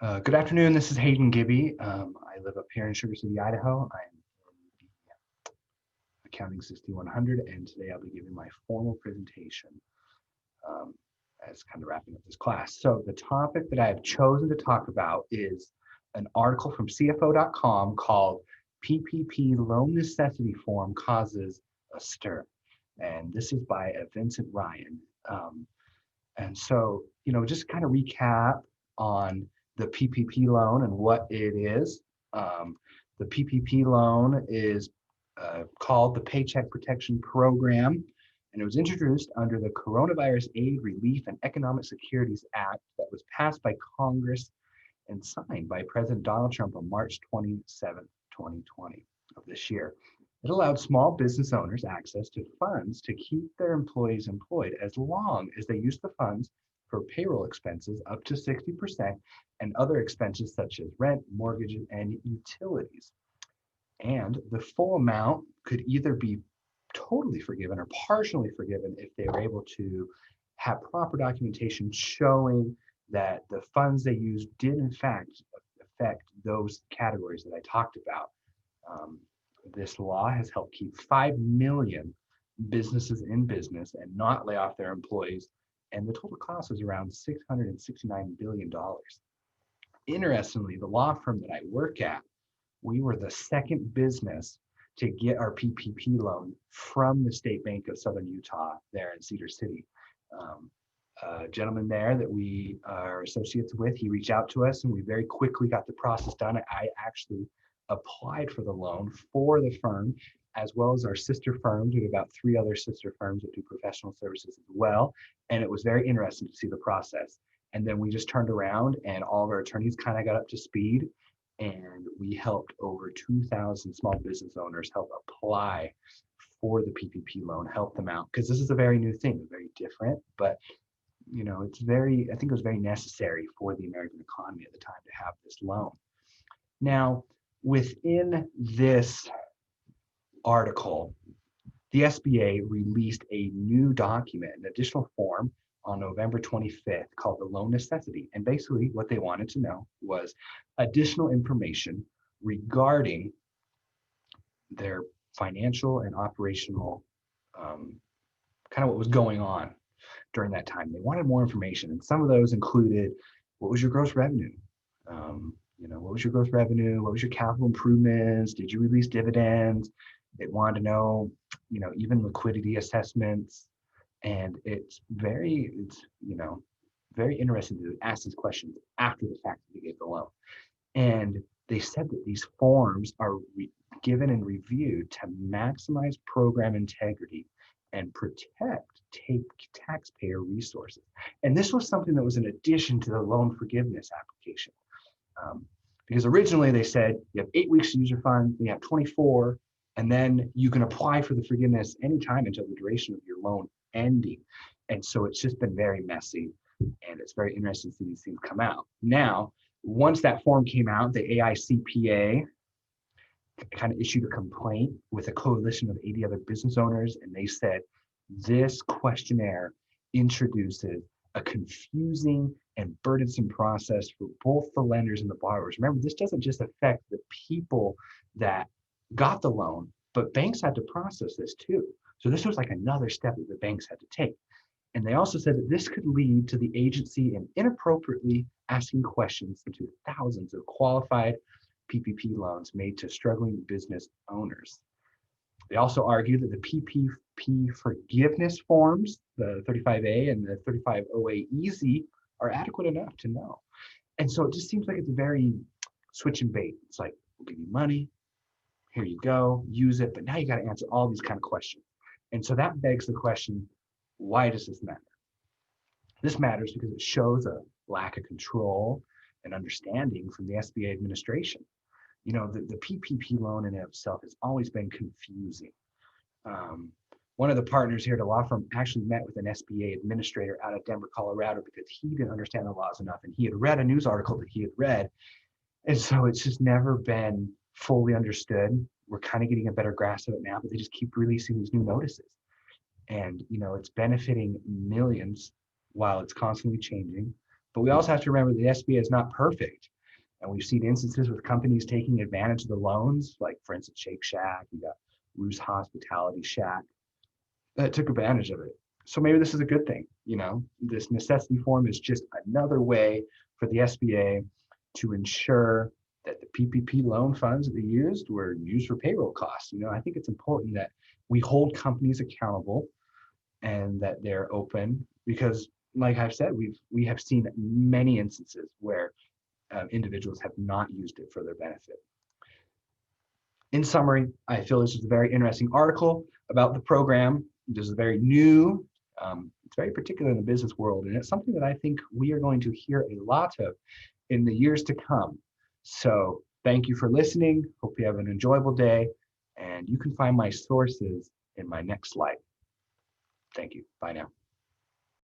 Good afternoon. This is Hayden Gibby. I live up here in Sugar City, Idaho. I'm in the Accounting 6100, and today I'll be giving my formal presentation um, as kind of wrapping up this class. So the topic that I have chosen to talk about is an article from CFO.com called PPP Loan Necessity Form Causes a Stir. And this is by Vincent Ryan. Um, and so, just kind of recap on the PPP loan and what it is. Um, the PPP loan is called the Paycheck Protection Program, and it was introduced under the Coronavirus Aid, Relief, and Economic Securities Act that was passed by Congress and signed by President Donald Trump on March 27th, 2020 of this year. It allowed small business owners access to funds to keep their employees employed as long as they used the funds for payroll expenses up to 60% and other expenses such as rent, mortgages, and utilities. And the full amount could either be totally forgiven or partially forgiven if they were able to have proper documentation showing that the funds they used did in fact affect those categories that I talked about. Um, this law has helped keep 5 million businesses in business and not lay off their employees. And the total cost is around $669 billion. Interestingly, the law firm that I work at, we were the second business to get our PPP loan from the State Bank of Southern Utah there in Cedar City. A gentleman there that we are associates with, he reached out to us and we very quickly got the process done. I actually applied for the loan for the firm, as well as our sister firms. We have about 3 other sister firms that do professional services as well. And it was very interesting to see the process. And then we just turned around and all of our attorneys kind of got up to speed, and we helped over 2,000 small business owners help apply for the PPP loan, help them out, because this is a very new thing, very different, but I think it was very necessary for the American economy at the time to have this loan. Now, within this article, the SBA released a new document, an additional form on November 25th called the Loan Necessity. And basically what they wanted to know was additional information regarding their financial and operational, kind of what was going on during that time. They wanted more information. And some of those included, what was your gross revenue? What was your gross revenue? What was your capital improvements? Did you release dividends? They wanted to know, even liquidity assessments. And it's very interesting to ask these questions after the fact that they gave the loan. And they said that these forms are given and reviewed to maximize program integrity and protect taxpayer resources. And this was something that was in addition to the loan forgiveness application. Because originally they said you have 8 weeks to use your fund, then you have 24, and then you can apply for the forgiveness anytime until the duration of your loan ending. And so it's just been very messy, and it's very interesting to see these things come out. Now, once that form came out, the AICPA kind of issued a complaint with a coalition of 80 other business owners, and they said this questionnaire introduces a confusing and burdensome process for both the lenders and the borrowers. Remember, this doesn't just affect the people that got the loan, but banks had to process this too. So this was like another step that the banks had to take. And they also said that this could lead to the agency in inappropriately asking questions into thousands of qualified PPP loans made to struggling business owners. They also argue that the PPP forgiveness forms, the 35A and the 35OA easy, are adequate enough to know. And so it just seems like it's a very switch and bait. It's like, we'll give you money, here you go, use it, but now you got to answer all these kind of questions. And so that begs the question, why does this matter? This matters because it shows a lack of control and understanding from the SBA administration. The PPP loan in itself has always been confusing. One of the partners here at the law firm actually met with an SBA administrator out of Denver, Colorado, because he didn't understand the laws enough, and he had read a news article that he had read. And so it's just never been fully understood. We're kind of getting a better grasp of it now, but they just keep releasing these new notices. And, it's benefiting millions while it's constantly changing. But we also have to remember the SBA is not perfect. And we've seen instances with companies taking advantage of the loans, like for instance, Shake Shack, you got Roos Hospitality Shack that took advantage of it. So maybe this is a good thing. This necessity form is just another way for the SBA to ensure that the PPP loan funds that they used were used for payroll costs. I think it's important that we hold companies accountable and that they're open, because like I've said, we have seen many instances where individuals have not used it for their benefit. In summary, I feel this is a very interesting article about the program. This is very new. It's very particular in the business world, and it's something that I think we are going to hear a lot of in the years to come. So thank you for listening. Hope you have an enjoyable day, and you can find my sources in my next slide. Thank you. Bye now.